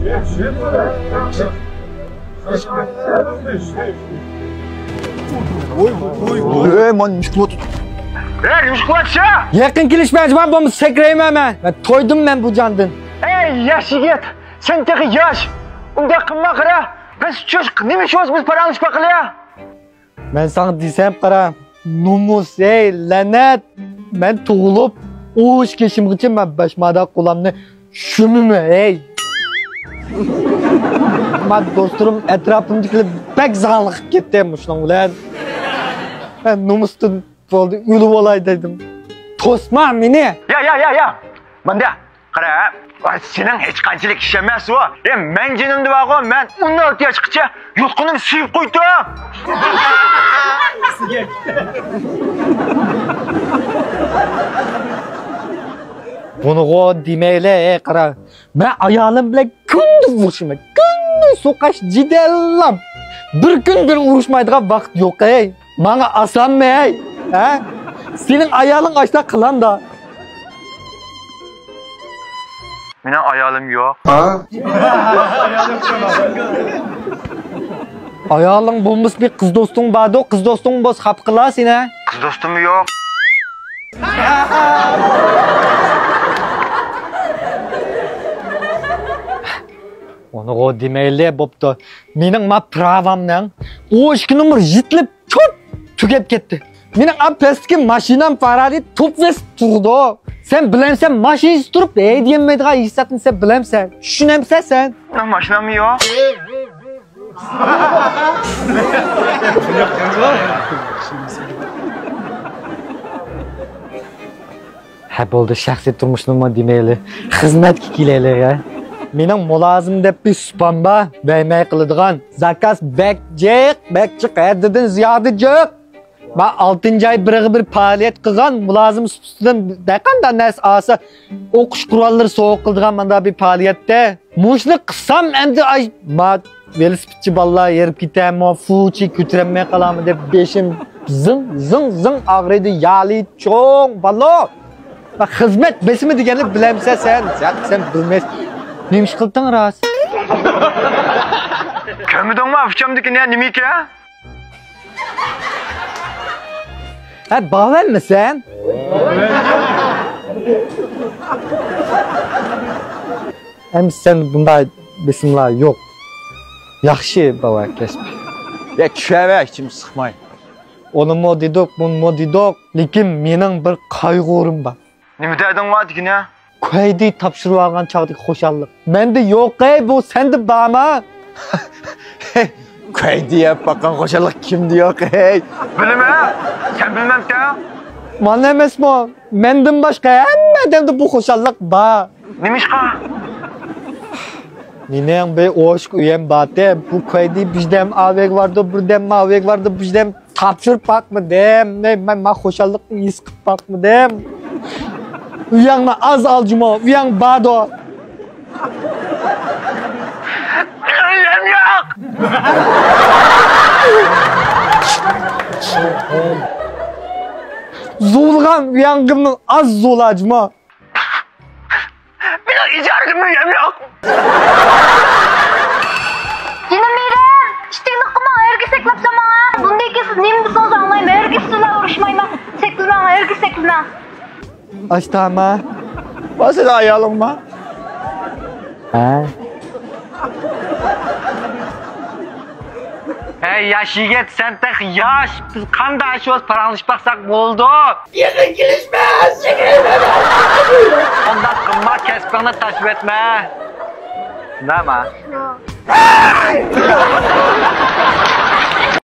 Man mushkulot. Mushkulotchi! Yaqin kelishmayman, bo'lmasa sakrayman men. To'ydim men bu jondan. Ey, yosh yigit, sen texi yosh. Unda qilma qara. Biz cho'sh, nima cho'sh biz paralashma qilya? Men sana desam qara, numus ey lanat. Men tug'ilib, o'sh keshimgacha men bashmada qo'lamni shumimi ey. Men do'stlarim atrofimdagilar bak zag'liqib ketdi shuning bilan. Men numusdan bo'ldi, o'lib olay dedim. To'sma meni. Ya. Bunda qara, sening hech qanchalik ish emas u. Men jinimni baqo, men 14 yoshgacha yutqinimni suyib qo'ydim. Bunu demeyle qara. Ben ayolim bilan kunduz urishman. Kunduz so'qash jidellam. Bir kun bir urishmaydigan vaqt yo'q ey. Menga osanmi ey? Ha? Sening ayoling ashta qilanda. Mening ayolim yo'q. Ayoling bo'lmasa bir qiz do'sting bordi, qiz do'sting bo'lsa xap qilar seni. Qiz do'stim yo'q. Onu demeyle bo'pti. Mening ma pravamdan o ishki numar yitlib ko'p tugab ketdi. Mening pastki mashinam Ferrari topves turdi. Sen bilemsen mashinasiz turib, ey demaydigan hissatni sen bilemsen. Tushunamsan sen? Mashinam yo'q. Ha bo'ldi, shaxsiy turmushni demayli. Xizmatga kelaylik ya. Mening mulozim deb bir spamba beymay qiladigan zakaz bekchiq haddidan ziyoda yo'q. Ben 6-ay bir faoliyat qilgan mulozim sifatida daqanda nas olsa o'qish qurollari so'q qiladigan menda bir faoliyatda mushni qilsam endi ay ma velosipedchi bolalar yerib ketami, fuchi ko'taramay qolami deb beshim zing og'riydi, yali cho'ng balo. Va xizmat besimi deganni bilamsan sen bilmaysan. Nima ish qilding ras? Ko'midingmi afchamdiki nima ekan? Ha, bavenmisin? Hem sen bunda bismillah yok. Yaxshi baba kesip. Ya tushaver, kim sıkmay. Onu mu dedik, bunu mu dedik. Lekin mening bir qayg'urim bor. Nima deding va degina? Ko'ydi topshirib olgan chaqdagi xo'shallik. Menda yo'q ey, bu senda bormi? Ko'ydi yap bakan xo'shallik kimda yo'q ey. Bilma, sen bilmamsan. Mana emasmi? Mendan boshqa hammadanda bu xo'shallik bor. Nima ishqa? Mening bir oshq uyam borda, bu ko'ydi bizdam avek vardı, birdam avek vardı, bizdam topshirib bakmadim. Men xo'shallikni his qilib bakmadim. Uyangni az aljimo, uyang bordo. Uyam yo'q. Zo'lg'an uyangimni az zo'lajmo. Mening ijargimni uyam yo'q. Jinimiram, ishtingni qilma, erga seklabsam ha. Bunday kesiz nima bo'lsangiz anglayman, erga sizlar urishmayman. Seklama, erga seklama. Ashtama. Basıl ayalım mı? Ha? Ey yosh yigit, sen tek yosh. Biz qanday shu paralashmaqsak bo'ldi. Yaqin kelishmas. Ondan qimmat kasbini tashib etma. Nima?